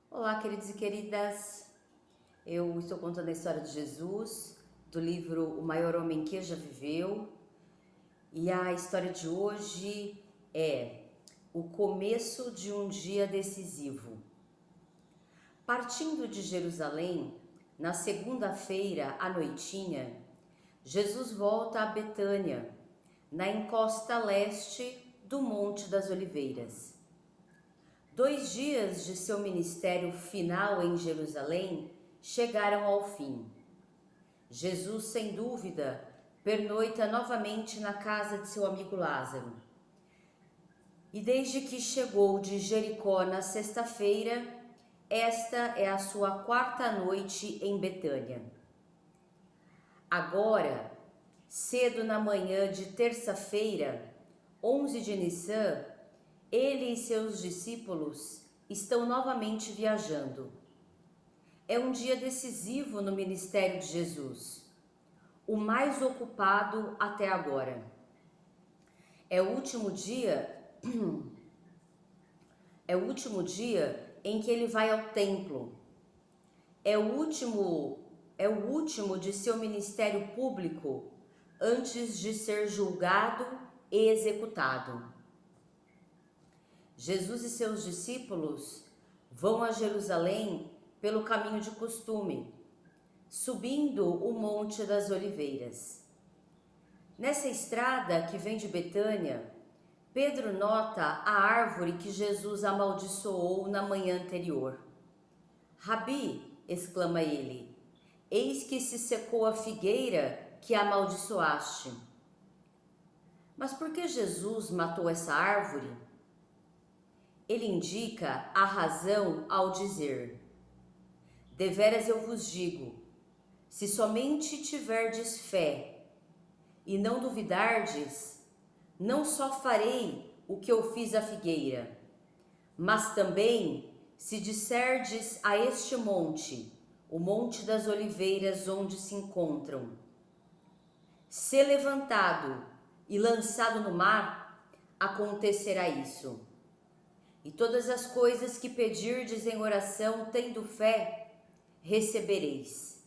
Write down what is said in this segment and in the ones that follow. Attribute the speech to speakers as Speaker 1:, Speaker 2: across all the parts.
Speaker 1: Olá, queridos e queridas. Eu estou contando a história de Jesus, do livro O Maior Homem que Já Viveu. E a história de hoje é o começo de um dia decisivo. Partindo de Jerusalém, na segunda-feira à noitinha, Jesus volta a Betânia, na encosta leste do Monte das Oliveiras. 2 dias de seu ministério final em Jerusalém chegaram ao fim. Jesus, sem dúvida, pernoita novamente na casa de seu amigo Lázaro. E desde que chegou de Jericó na sexta-feira, esta é a sua 4ª noite em Betânia. Agora, cedo na manhã de terça-feira, 11 de Nissan, ele e seus discípulos estão novamente viajando. É um dia decisivo no ministério de Jesus, o mais ocupado até agora. É o último dia em que ele vai ao templo. É o último de seu ministério público antes de ser julgado e executado. Jesus e seus discípulos vão a Jerusalém pelo caminho de costume, subindo o Monte das Oliveiras. Nessa estrada que vem de Betânia, Pedro nota a árvore que Jesus amaldiçoou na manhã anterior. Rabi, exclama ele, eis que se secou a figueira que amaldiçoaste. Mas por que Jesus matou essa árvore? Ele indica a razão ao dizer: deveras eu vos digo, se somente tiverdes fé e não duvidardes, não só farei o que eu fiz à figueira, mas também se disserdes a este monte, o Monte das Oliveiras onde se encontram, se levantado e lançado no mar, acontecerá isso. E todas as coisas que pedirdes em oração, tendo fé, recebereis.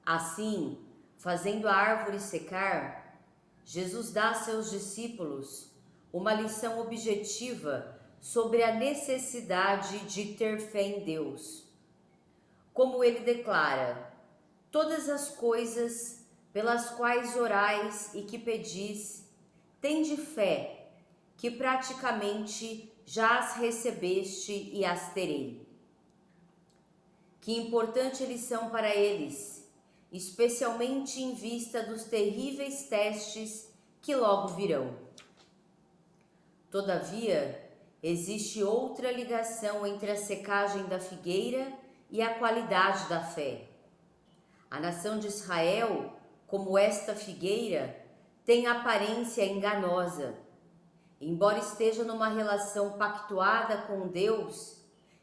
Speaker 1: Assim, fazendo a árvore secar, Jesus dá a seus discípulos uma lição objetiva sobre a necessidade de ter fé em Deus. Como ele declara: todas as coisas pelas quais orais e que pedis, tende fé, que praticamente já as recebeste e as terei. Que importante lição para eles, especialmente em vista dos terríveis testes que logo virão. Todavia, existe outra ligação entre a secagem da figueira e a qualidade da fé. A nação de Israel, como esta figueira, tem aparência enganosa. Embora esteja numa relação pactuada com Deus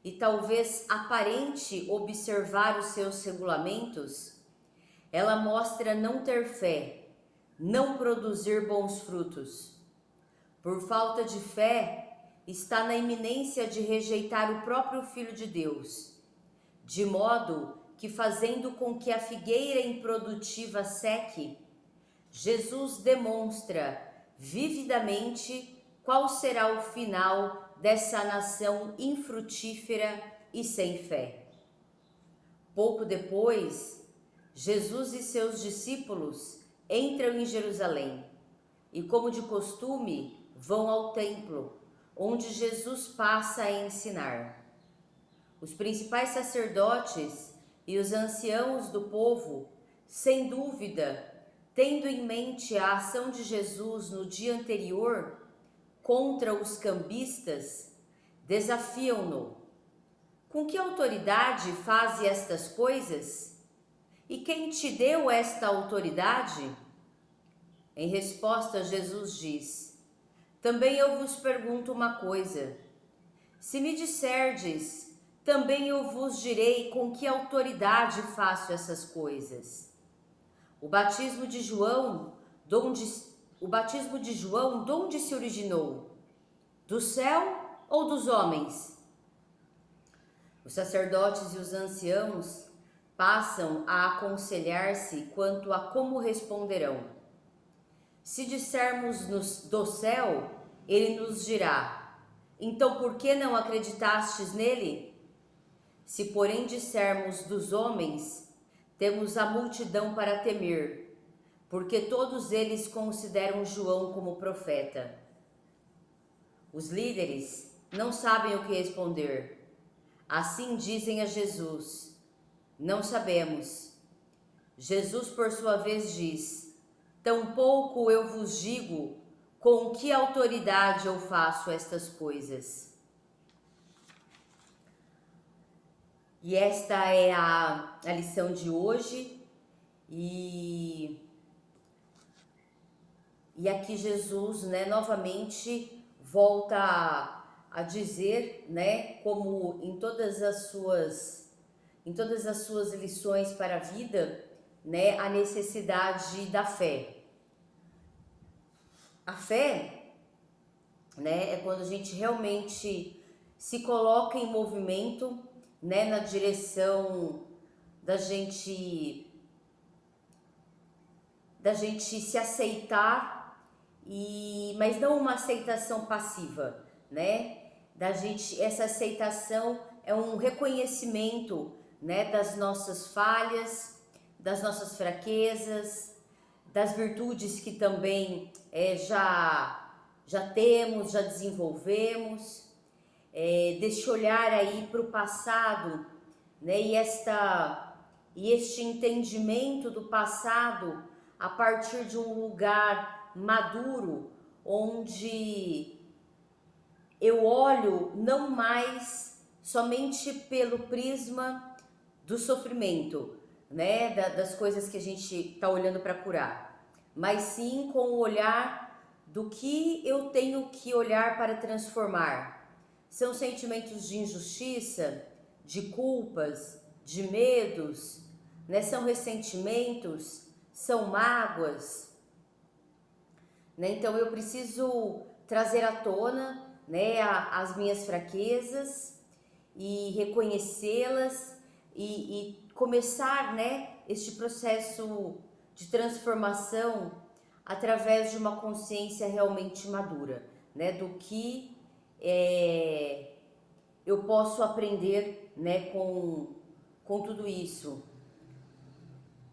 Speaker 1: e talvez aparente observar os seus regulamentos, ela mostra não ter fé, não produzir bons frutos. Por falta de fé, está na iminência de rejeitar o próprio Filho de Deus, de modo que, fazendo com que a figueira improdutiva seque, Jesus demonstra vividamente qual será o final dessa nação infrutífera e sem fé. Pouco depois, Jesus e seus discípulos entram em Jerusalém e, como de costume, vão ao templo, onde Jesus passa a ensinar. Os principais sacerdotes e os anciãos do povo, sem dúvida, tendo em mente a ação de Jesus no dia anterior contra os cambistas, desafiam-no. Com que autoridade faz estas coisas? E quem te deu esta autoridade? Em resposta, Jesus diz: também eu vos pergunto uma coisa. Se me disserdes, também eu vos direi com que autoridade faço essas coisas. O batismo de João, de onde se originou? Do céu ou dos homens? Os sacerdotes e os anciãos passam a aconselhar-se quanto a como responderão. Se dissermos do céu, ele nos dirá: então por que não acreditastes nele? Se porém dissermos dos homens, temos a multidão para temer, porque todos eles consideram João como profeta. Os líderes não sabem o que responder. Assim dizem a Jesus: não sabemos. Jesus, por sua vez, diz: tampouco eu vos digo com que autoridade eu faço estas coisas. E esta é a lição de hoje. E aqui Jesus, né, novamente volta a dizer, né, como em todas as suas lições para a vida, né, a necessidade da fé. A fé, né, é quando a gente realmente se coloca em movimento, né, na direção da gente se aceitar, mas não uma aceitação passiva, né? Essa aceitação é um reconhecimento, né, das nossas falhas, das nossas fraquezas, das virtudes que também já temos, já desenvolvemos, desse olhar aí para o passado, né? E este entendimento do passado a partir de um lugar maduro, onde eu olho não mais somente pelo prisma do sofrimento, né, das coisas que a gente está olhando para curar, mas sim com o olhar do que eu tenho que olhar para transformar. São sentimentos de injustiça, de culpas, de medos, né? São ressentimentos, são mágoas, né? Então eu preciso trazer à tona, né, as minhas fraquezas e reconhecê-las e começar, né, este processo de transformação através de uma consciência realmente madura, né, do que eu posso aprender, né, com tudo isso,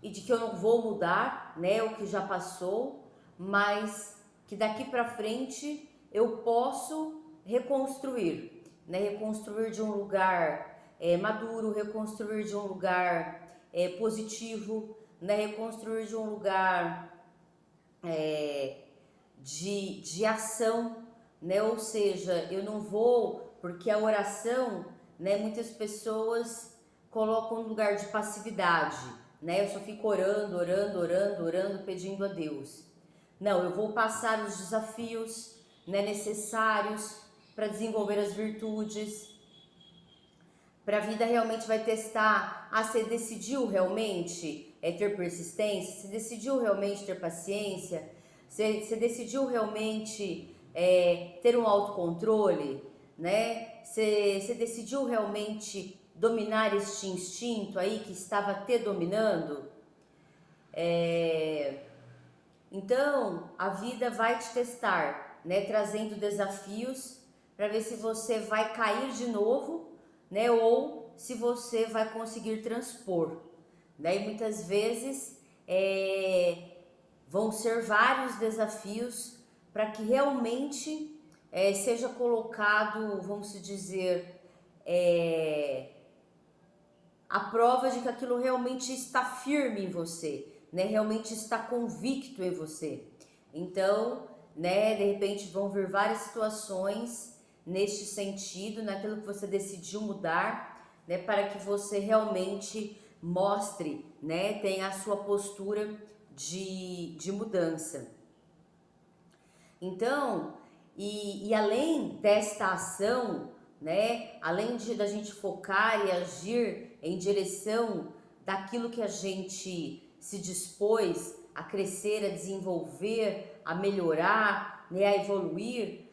Speaker 1: e de que eu não vou mudar, né, o que já passou, mas que daqui para frente eu posso reconstruir, né, reconstruir de um lugar maduro, reconstruir de um lugar positivo, né, reconstruir de um lugar de ação, né, ou seja, eu não vou, porque a oração, né, muitas pessoas colocam no lugar de passividade, né, eu só fico orando, pedindo a Deus. Não, eu vou passar os desafios, né, necessários para desenvolver as virtudes, para a vida realmente vai testar. Você decidiu realmente ter persistência? Você decidiu realmente ter paciência? Você decidiu realmente ter um autocontrole, né? Você decidiu realmente dominar este instinto aí que estava te dominando? Então, a vida vai te testar, né? Trazendo desafios para ver se você vai cair de novo, né? Ou se você vai conseguir transpor. Daí muitas vezes vão ser vários desafios para que realmente seja colocado, vamos dizer, a prova de que aquilo realmente está firme em você, né? Realmente está convicto em você. Então, né, de repente vão vir várias situações neste sentido, naquilo que você decidiu mudar, né, para que você realmente mostre, né, tenha a sua postura de mudança. Então, e além desta ação, né, além da gente focar e agir em direção daquilo que a gente se dispôs a crescer, a desenvolver, a melhorar, né, a evoluir,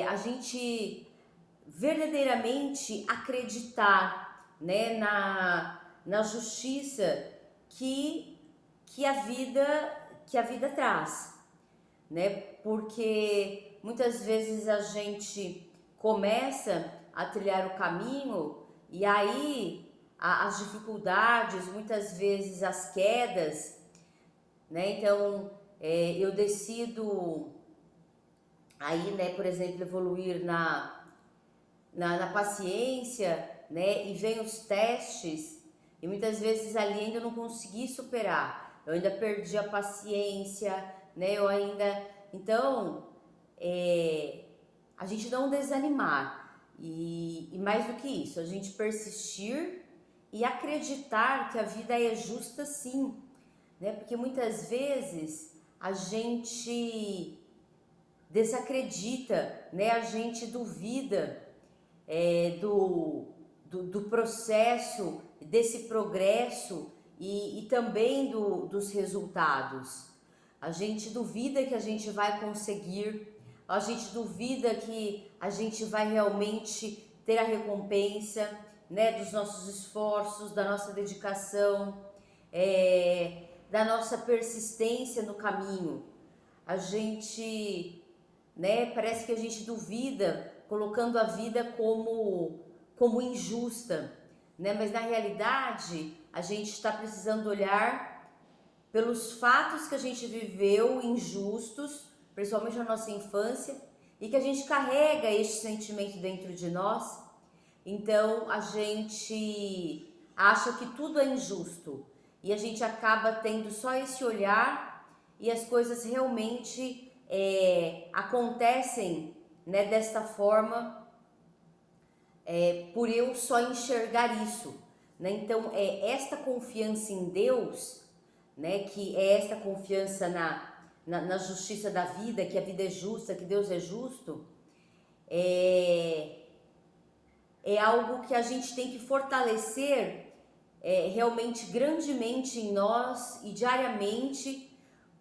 Speaker 1: a gente verdadeiramente acreditar né, na justiça que a vida traz, né? Porque muitas vezes a gente começa a trilhar o caminho e aí as dificuldades, muitas vezes as quedas, né? Então eu decido aí, né, por exemplo, evoluir na paciência, né? E vem os testes e muitas vezes ali ainda não consegui superar, eu ainda perdi a paciência, né? Eu ainda, então a gente não desanimar e mais do que isso, a gente persistir e acreditar que a vida é justa sim, né? Porque muitas vezes a gente desacredita, né? A gente duvida do processo, desse progresso e também dos resultados. A gente duvida que a gente vai conseguir, a gente duvida que a gente vai realmente ter a recompensa, né, dos nossos esforços, da nossa dedicação, da nossa persistência no caminho. A gente, né, parece que a gente duvida, colocando a vida como injusta, né? Mas na realidade a gente está precisando olhar pelos fatos que a gente viveu injustos, principalmente na nossa infância, e que a gente carrega este sentimento dentro de nós. Então a gente acha que tudo é injusto e a gente acaba tendo só esse olhar e as coisas realmente acontecem, né, desta forma, por eu só enxergar isso, né? Então esta confiança em Deus, né, que é esta confiança na justiça da vida, que a vida é justa, que Deus é justo, é algo que a gente tem que fortalecer realmente grandemente em nós e diariamente,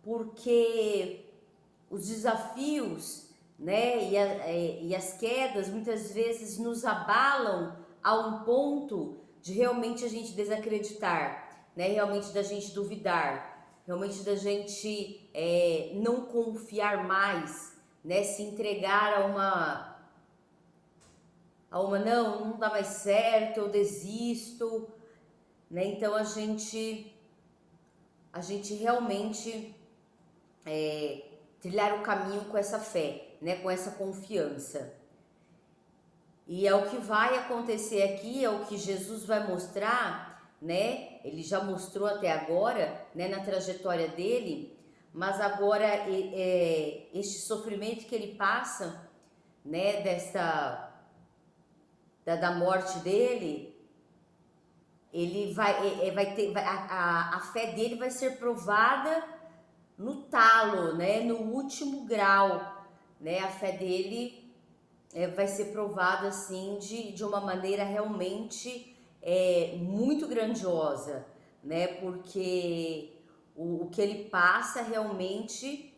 Speaker 1: porque os desafios, né, e as quedas muitas vezes nos abalam a um ponto de realmente a gente desacreditar, né, realmente da gente duvidar, realmente da gente não confiar mais, né, se entregar a uma não dá mais certo, eu desisto, né? Então a gente realmente trilhar o caminho com essa fé, né? Com essa confiança. E é o que vai acontecer aqui, é o que Jesus vai mostrar, né? Ele já mostrou até agora, né? Na trajetória dele, mas agora este sofrimento que ele passa, né? Da morte dele, ele a fé dele vai ser provada no talo, né, no último grau, né, a fé dele vai ser provada assim de uma maneira realmente muito grandiosa, né, porque o que ele passa realmente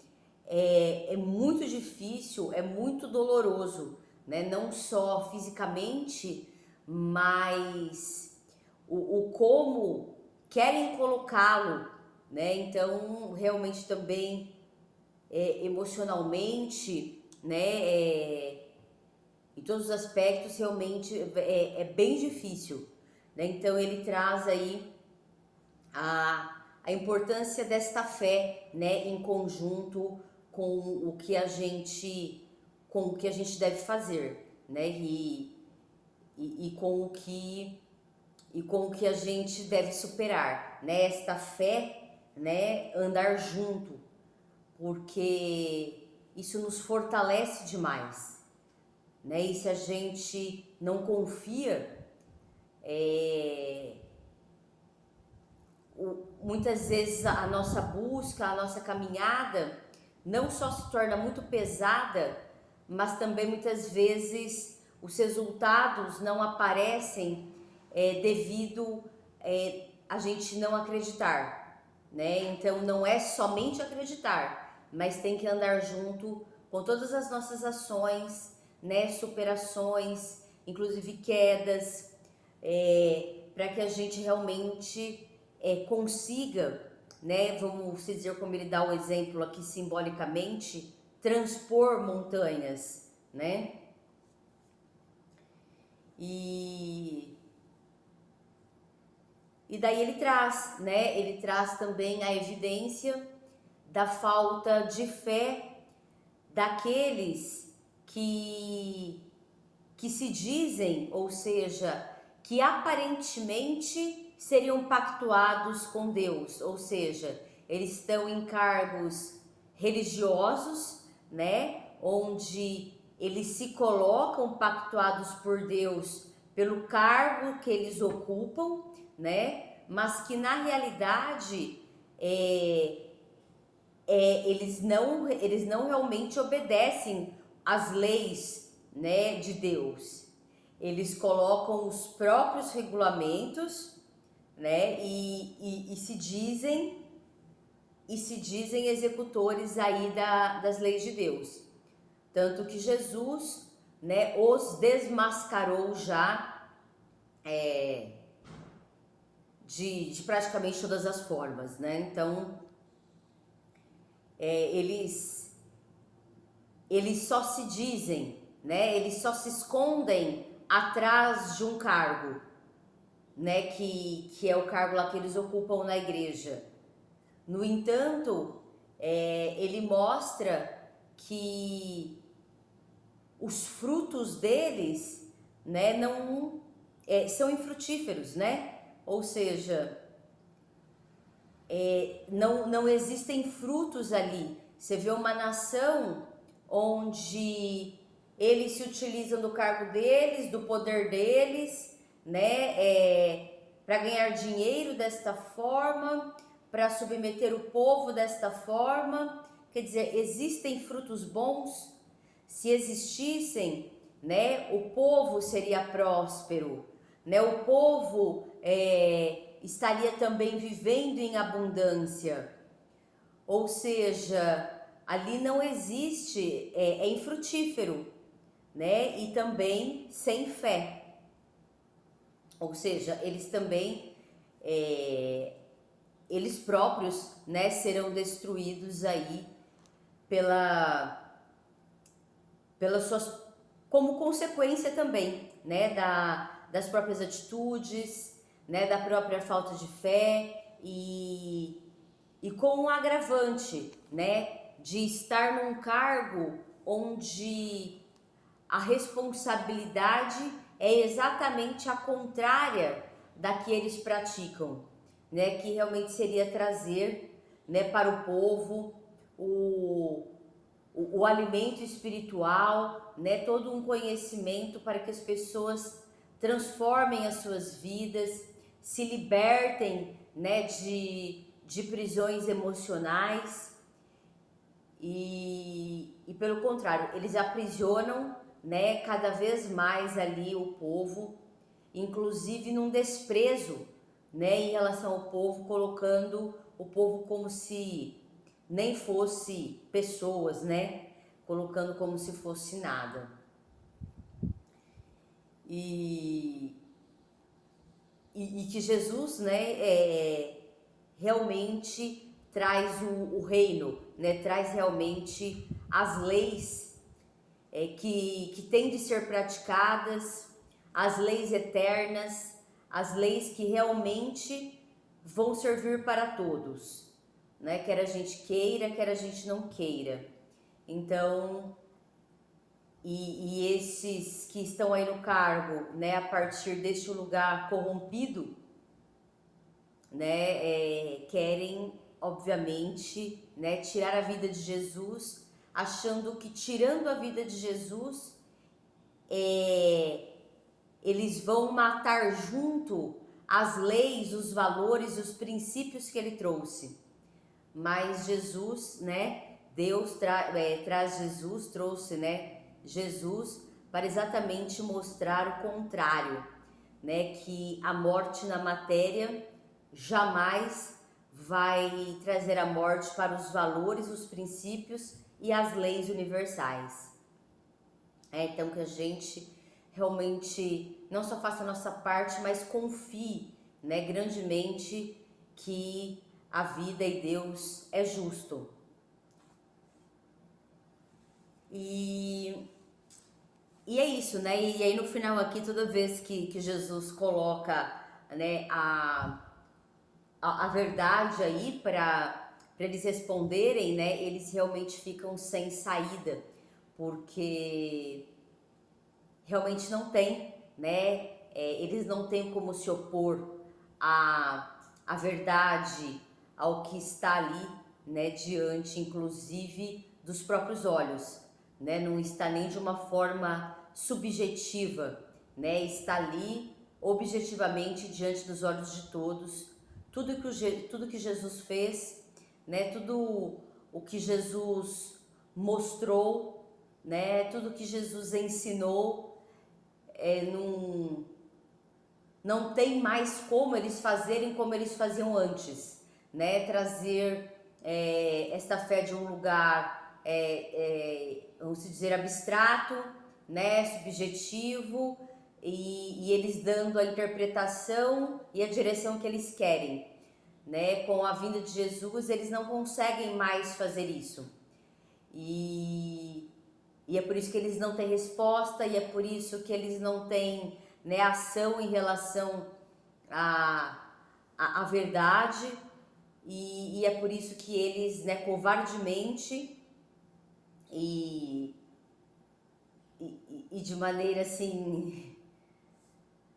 Speaker 1: é muito difícil, é muito doloroso, né, não só fisicamente, mas o como querem colocá-lo, né? Então realmente também emocionalmente, né? Em todos os aspectos realmente é bem difícil, né? Então ele traz aí a importância desta fé, né? Em conjunto com o que a gente deve fazer, né? E com o que a gente deve superar, né? Esta fé, né? Andar junto, porque isso nos fortalece demais, né? E se a gente não confia, muitas vezes a nossa busca, a nossa caminhada não só se torna muito pesada, mas também muitas vezes os resultados não aparecem devido a gente não acreditar, né? Então não é somente acreditar, mas tem que andar junto com todas as nossas ações, né? Superações, inclusive quedas, para que a gente realmente consiga, né, vamos dizer, como ele dá o exemplo aqui simbolicamente, transpor montanhas, né? E daí ele traz, né? Ele traz também a evidência da falta de fé daqueles que se dizem, ou seja, que aparentemente seriam pactuados com Deus, ou seja, eles estão em cargos religiosos, né, onde eles se colocam pactuados por Deus pelo cargo que eles ocupam, né, mas que na realidade eles não realmente obedecem às leis, né, de Deus. Eles colocam os próprios regulamentos, né, e se dizem executores aí das leis de Deus. Tanto que Jesus, né, os desmascarou já de praticamente todas as formas, né? Então eles só se dizem, né? Eles só se escondem atrás de um cargo, né? Que é o cargo lá que eles ocupam na igreja. No entanto, ele mostra que os frutos deles, né, não são infrutíferos, né? Ou seja, não existem frutos ali. Você vê uma nação onde eles se utilizam do cargo deles, do poder deles, né, para ganhar dinheiro desta forma, para submeter o povo desta forma. Quer dizer, existem frutos bons? Se existissem, né, o povo seria próspero, né, o povo estaria também vivendo em abundância. Ou seja, ali não existe, é infrutífero, né, e também sem fé. Ou seja, eles também, eles próprios, né, serão destruídos aí pelas suas, como consequência também, né, das próprias atitudes, né, da própria falta de fé e com um agravante, né, de estar num cargo onde a responsabilidade é exatamente a contrária da que eles praticam, né, que realmente seria trazer, né, para o povo o alimento espiritual, né, todo um conhecimento para que as pessoas transformem as suas vidas, se libertem, né, de prisões emocionais e pelo contrário, eles aprisionam, né, cada vez mais ali o povo, inclusive num desprezo, né, em relação ao povo, colocando o povo como se nem fosse pessoas, né, colocando como se fosse nada. E que Jesus, né, realmente traz o reino, né, traz realmente as leis que têm de ser praticadas, as leis eternas, as leis que realmente vão servir para todos, né, quer a gente queira, quer a gente não queira. Então, e esses que estão aí no cargo, né, a partir deste lugar corrompido, né, querem, obviamente, né, tirar a vida de Jesus, achando que tirando a vida de Jesus, eles vão matar junto as leis, os valores, os princípios que ele trouxe. Mas Jesus, né, Deus traz Jesus, trouxe, né, Jesus para exatamente mostrar o contrário, né, que a morte na matéria jamais vai trazer a morte para os valores, os princípios e as leis universais. Então que a gente realmente não só faça a nossa parte, mas confie, né, grandemente que a vida e Deus é justo. E é isso, né? E aí no final aqui, toda vez que Jesus coloca, né, a verdade aí para eles responderem, né, eles realmente ficam sem saída, porque realmente não tem, né? Eles não têm como se opor à verdade, ao que está ali, né, diante, inclusive, dos próprios olhos, né? Não está nem de uma forma subjetiva, né? Está ali objetivamente diante dos olhos de todos. Tudo que Jesus fez, né? Tudo o que Jesus mostrou, né? Tudo que Jesus ensinou, não tem mais como eles fazerem como eles faziam antes, né? Trazer esta fé de um lugar, vamos dizer, abstrato, né? Subjetivo, e eles dando a interpretação e a direção que eles querem, né? Com a vinda de Jesus, eles não conseguem mais fazer isso. E é por isso que eles não têm resposta, e é por isso que eles não têm, né, ação em relação à verdade, e é por isso que eles, né, covardemente e de maneira assim,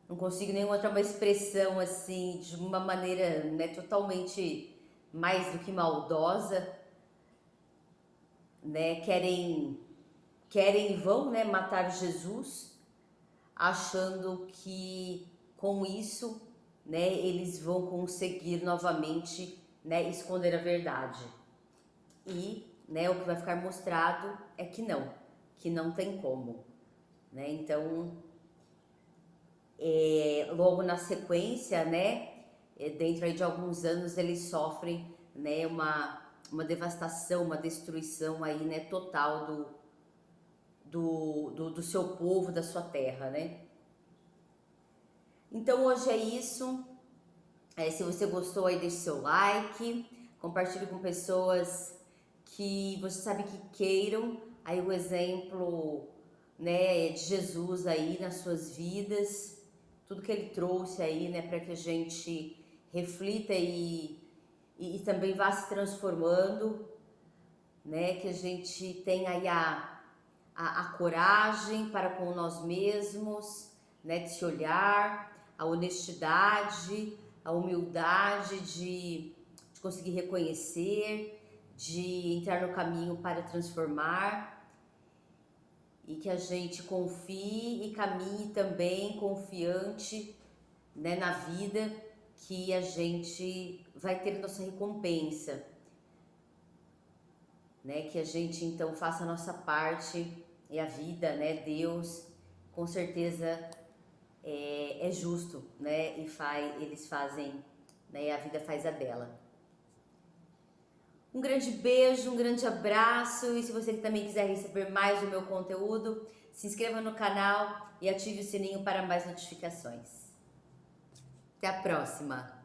Speaker 1: não consigo nenhuma outra uma expressão assim, de uma maneira, né, totalmente mais do que maldosa, né, querem e vão, né, matar Jesus, achando que com isso, né, eles vão conseguir novamente, né, esconder a verdade. E, né, o que vai ficar mostrado é que não tem como, né? Então, logo na sequência, né, dentro aí de alguns anos eles sofrem, né, uma devastação, uma destruição aí, né, total do seu povo, da sua terra, né? Então hoje é isso. Se você gostou aí, deixe seu like, compartilhe com pessoas que você sabe que queiram aí o exemplo, né, de Jesus aí nas suas vidas, tudo que ele trouxe aí, né, para que a gente reflita e também vá se transformando, né, que a gente tenha aí a coragem para com nós mesmos, né, de se olhar, a honestidade, a humildade de conseguir reconhecer, de entrar no caminho para transformar, e que a gente confie e caminhe também confiante, né, na vida, que a gente vai ter nossa recompensa, né, que a gente então faça a nossa parte, e a vida, né, Deus com certeza é justo, né, e eles fazem, né, a vida faz a dela. Um grande beijo, um grande abraço, e se você também quiser receber mais do meu conteúdo, se inscreva no canal e ative o sininho para mais notificações. Até a próxima!